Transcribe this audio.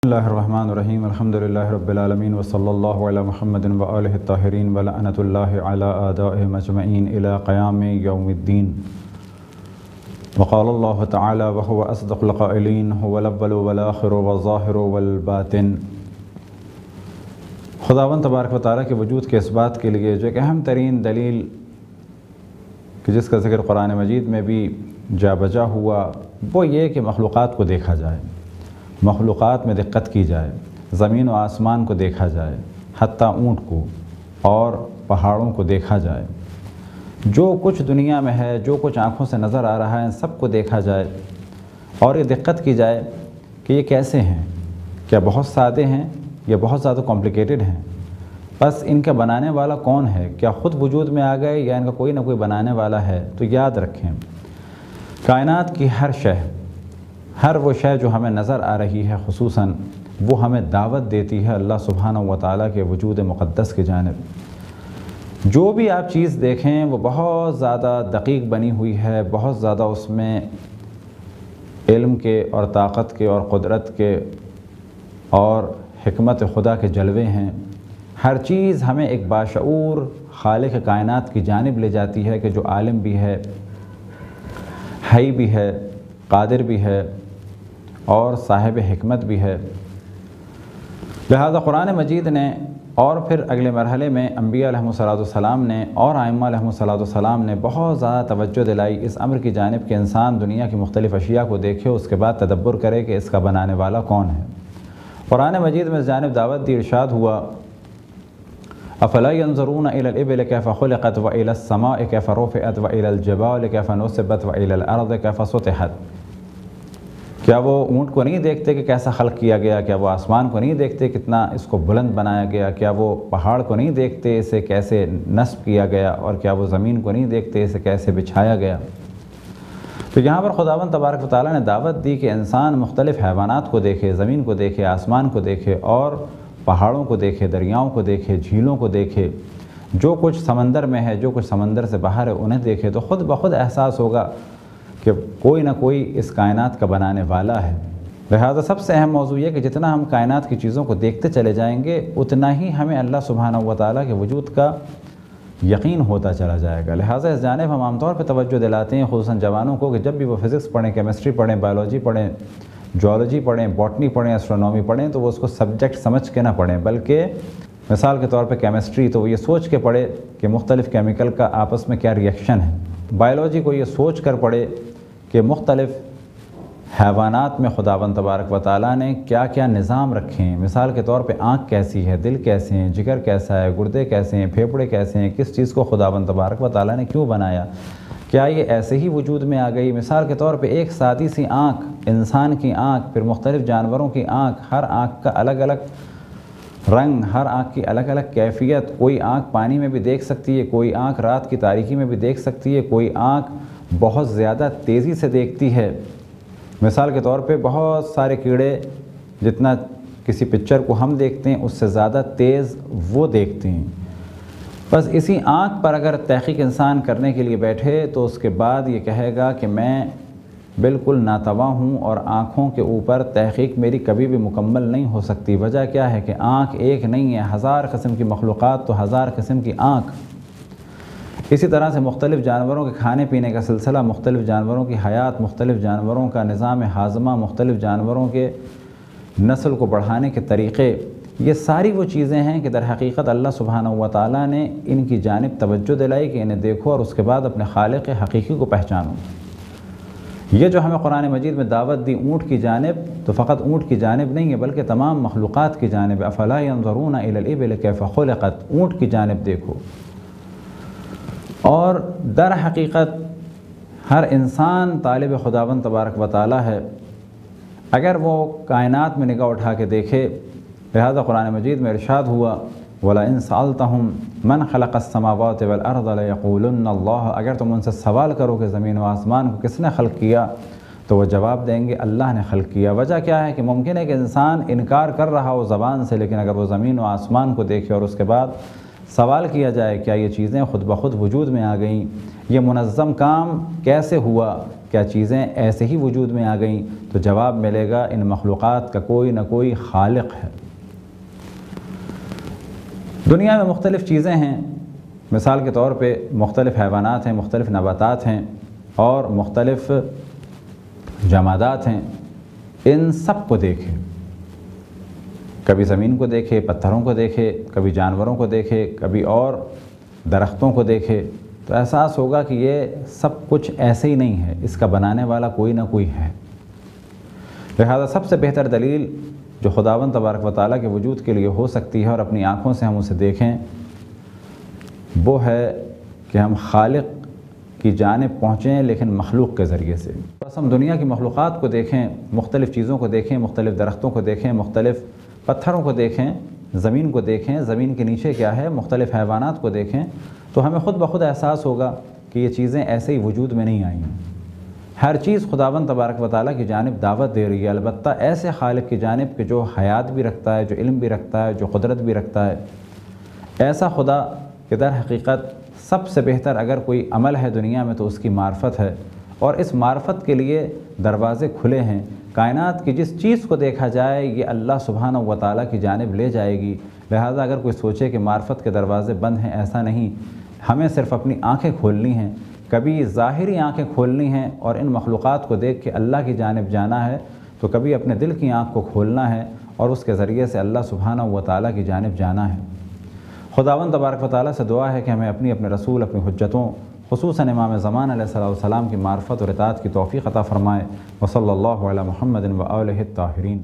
بسم اللہ الرحمن الرحیم الحمدللہ رب العالمین وصلی اللہ علی محمد وآلہ الطاہرین ولعنۃ اللہ علی اعدائہم اجمعین الی قیام یوم الدین وقال اللہ تعالی وهو اصدق القائلین هو الاول والآخر والظاہر والباطن۔ خداوند تبارک و تعالیٰ کے وجود کے اس بات کے لیے جو ایک اہم ترین دلیل کہ جس کا ذکر قرآن مجید میں بھی جا بجا ہوا، وہ یہ کہ مخلوقات کو دیکھا جائے، مخلوقات میں دقت کی جائے، زمین و آسمان کو دیکھا جائے، حتیٰ اونٹ کو اور پہاڑوں کو دیکھا جائے، جو کچھ دنیا میں ہے، جو کچھ آنکھوں سے نظر آ رہا ہے، ان سب کو دیکھا جائے اور یہ دقت کی جائے کہ یہ کیسے ہیں، کیا بہت سادے ہیں یا بہت زیادہ کمپلیکیٹڈ ہیں، بس ان کا بنانے والا کون ہے، کیا خود وجود میں آ گئے یا ان کا کوئی نہ کوئی بنانے والا ہے۔ تو یاد رکھیں، کائنات کی ہر وہ شے جو ہمیں نظر آ رہی ہے، خصوصاً وہ ہمیں دعوت دیتی ہے اللہ سبحانہ و تعالیٰ کے وجود مقدس کی جانب۔ جو بھی آپ چیز دیکھیں وہ بہت زیادہ دقیق بنی ہوئی ہے، بہت زیادہ اس میں علم کے اور طاقت کے اور قدرت کے اور حکمت خدا کے جلوے ہیں۔ ہر چیز ہمیں ایک باشعور خالق کائنات کی جانب لے جاتی ہے کہ جو عالم بھی ہے، حی بھی ہے، قادر بھی ہے اور صاحب حکمت بھی ہے۔ لہذا قرآن مجید نے اور پھر اگلے مرحلے میں انبیاء علیہم السلام نے اور ائمہ علیہم السلام نے بہت زیادہ توجہ دلائی اس امر کی جانب کہ انسان دنیا کی مختلف اشیاء کو دیکھے، اس کے بعد تدبر کرے کہ اس کا بنانے والا کون ہے۔ قرآن مجید میں اس جانب دعوت دی، ارشاد ہوا افلا ينظرون الى الابل كيف خلقت والى السماء كيف رفعت والى الجبال كيف نصبت والى الارض كيف سطحت۔ کیا وہ اونٹ کو نہیں دیکھتے کہ کیسا خلق کیا گیا، کیا وہ آسمان کو نہیں دیکھتے کتنا اس کو بلند بنایا گیا، کیا وہ پہاڑ کو نہیں دیکھتے اسے کیسے نصب کیا گیا، اور کیا وہ زمین کو نہیں دیکھتے اسے کیسے بچھایا گیا۔ تو یہاں پر خداوند تبارک و تعالیٰ نے دعوت دی کہ انسان مختلف حیوانات کو دیکھے، زمین کو دیکھے، آسمان کو دیکھے اور پہاڑوں کو دیکھے، دریاؤں کو دیکھے، جھیلوں کو دیکھے، جو کچھ سمندر میں ہے، جو کچھ سمندر سے باہر ہے انہیں دیکھے، تو خود بخود احساس ہوگا کہ کوئی نہ کوئی اس کائنات کا بنانے والا ہے۔ لہذا سب سے اہم موضوع یہ کہ جتنا ہم کائنات کی چیزوں کو دیکھتے چلے جائیں گے، اتنا ہی ہمیں اللہ سبحانہ و تعالیٰ کے وجود کا یقین ہوتا چلا جائے گا۔ لہٰذا اس جانب ہم عام طور پہ توجہ دلاتے ہیں، خصوصاً جوانوں کو، کہ جب بھی وہ فزکس پڑھیں، کیمسٹری پڑھیں، بایولوجی پڑھیں، جیولوجی پڑھیں، باٹنی پڑھیں، ایسٹرونومی پڑھیں، تو وہ اس کو سبجیکٹ سمجھ کے نہ پڑھیں، بلکہ مثال کے طور پہ کیمسٹری تو وہ یہ سوچ کے پڑھے کہ مختلف کیمیکل کا آپس میں کیا ریئیکشن ہے۔ بایولوجی کو یہ سوچ کر پڑھے کہ مختلف حیوانات میں خداوند تبارک و تعالیٰ نے کیا کیا نظام رکھے ہیں۔ مثال کے طور پہ آنکھ کیسی ہے، دل کیسے ہیں، جگر کیسا ہے، گردے کیسے ہیں، پھیپھڑے کیسے ہیں، کس چیز کو خداوند تبارک و تعالیٰ نے کیوں بنایا، کیا یہ ایسے ہی وجود میں آ گئی۔ مثال کے طور پہ ایک سادی سی آنکھ، انسان کی آنکھ، پھر مختلف جانوروں کی آنکھ، ہر آنکھ کا الگ الگ رنگ، ہر آنکھ کی الگ الگ کیفیت، کوئی آنکھ پانی میں بھی دیکھ سکتی ہے، کوئی آنکھ رات کی تاریکی میں بھی دیکھ سکتی ہے، کوئی آنکھ بہت زیادہ تیزی سے دیکھتی ہے۔ مثال کے طور پہ بہت سارے کیڑے جتنا کسی پکچر کو ہم دیکھتے ہیں اس سے زیادہ تیز وہ دیکھتے ہیں۔ بس اسی آنکھ پر اگر تحقیق انسان کرنے کے لیے بیٹھے تو اس کے بعد یہ کہے گا کہ میں بالکل ناتواں ہوں اور آنکھوں کے اوپر تحقیق میری کبھی بھی مکمل نہیں ہو سکتی۔ وجہ کیا ہے کہ آنکھ ایک نہیں ہے، ہزار قسم کی مخلوقات تو ہزار قسم کی آنکھ۔ اسی طرح سے مختلف جانوروں کے کھانے پینے کا سلسلہ، مختلف جانوروں کی حیات، مختلف جانوروں کا نظام ہاضمہ، مختلف جانوروں کے نسل کو بڑھانے کے طریقے، یہ ساری وہ چیزیں ہیں کہ در حقیقت اللہ سبحانہ و تعالیٰ نے ان کی جانب توجہ دلائی کہ انہیں دیکھو اور اس کے بعد اپنے خالق حقیقی کو پہچانو۔ یہ جو ہمیں قرآن مجید میں دعوت دی اونٹ کی جانب، تو فقط اونٹ کی جانب نہیں ہے بلکہ تمام مخلوقات کی جانب۔ افلا ينظرون الى الابل كيف خلقت، اونٹ کی جانب دیکھو۔ اور در حقیقت ہر انسان طالب خداوند تبارک و تعالیٰ ہے، اگر وہ کائنات میں نگاہ اٹھا کے دیکھے۔ لہذا قرآن مجید میں ارشاد ہوا وَلَئِن سَأَلْتَهُمْ مَنْ خَلَقَ السَّمَاوَاتِ وَالْأَرْضَ لَيَقُولُنَّ اللَّهُ، اگر تم ان سے سوال کرو کہ زمین و آسمان کو کس نے خلق کیا تو وہ جواب دیں گے اللہ نے خلق کیا۔ وجہ کیا ہے کہ ممکن ہے کہ انسان انکار کر رہا ہو زبان سے، لیکن اگر وہ زمین و آسمان کو دیکھے اور اس کے بعد سوال کیا جائے کیا یہ چیزیں خود بخود وجود میں آ گئیں، یہ منظم کام کیسے ہوا، کیا چیزیں ایسے ہی وجود میں آ گئیں؟ تو جواب ملے گا ان مخلوقات کا کوئی نہ کوئی خالق ہے۔ دنیا میں مختلف چیزیں ہیں، مثال کے طور پہ مختلف حیوانات ہیں، مختلف نباتات ہیں اور مختلف جمادات ہیں۔ ان سب کو دیکھیں، کبھی زمین کو دیکھے، پتھروں کو دیکھے، کبھی جانوروں کو دیکھے، کبھی اور درختوں کو دیکھے، تو احساس ہوگا کہ یہ سب کچھ ایسے ہی نہیں ہے، اس کا بنانے والا کوئی نہ کوئی ہے۔ لہذا سب سے بہتر دلیل جو خداوند تبارک و تعالیٰ کے وجود کے لیے ہو سکتی ہے اور اپنی آنکھوں سے ہم اسے دیکھیں، وہ ہے کہ ہم خالق کی جانب پہنچیں، لیکن مخلوق کے ذریعے سے۔ بس ہم دنیا کی مخلوقات کو دیکھیں، مختلف چیزوں کو دیکھیں، مختلف درختوں کو دیکھیں، مختلف پتھروں کو دیکھیں، زمین کو دیکھیں، زمین کے نیچے کیا ہے، مختلف حیوانات کو دیکھیں، تو ہمیں خود بخود احساس ہوگا کہ یہ چیزیں ایسے ہی وجود میں نہیں آئیں۔ ہر چیز خداوند تبارک و تعالیٰ کی جانب دعوت دے رہی ہے، البتہ ایسے خالق کی جانب کہ جو حیات بھی رکھتا ہے، جو علم بھی رکھتا ہے، جو قدرت بھی رکھتا ہے۔ ایسا خدا کہ در حقیقت سب سے بہتر اگر کوئی عمل ہے دنیا میں تو اس کی معرفت ہے، اور اس معرفت کے لیے دروازے کھلے ہیں۔ کائنات کی جس چیز کو دیکھا جائے یہ اللہ سبحانہ و تعالیٰ کی جانب لے جائے گی۔ لہذا اگر کوئی سوچے کہ معرفت کے دروازے بند ہیں، ایسا نہیں، ہمیں صرف اپنی آنکھیں کھولنی ہیں، کبھی ظاہری آنکھیں کھولنی ہیں اور ان مخلوقات کو دیکھ کے اللہ کی جانب جانا ہے، تو کبھی اپنے دل کی آنکھ کو کھولنا ہے اور اس کے ذریعے سے اللہ سبحانہ و تعالیٰ کی جانب جانا ہے۔ خداوند تبارک و تعالیٰ سے دعا ہے کہ ہمیں اپنے رسول، اپنی حجتوں، خصوصاً امام زمان علیہ السلام کی معرفت اور اطاعت کی توفیق عطا فرمائے۔ وصلی اللہ علی محمد و آلہ الطاہرین۔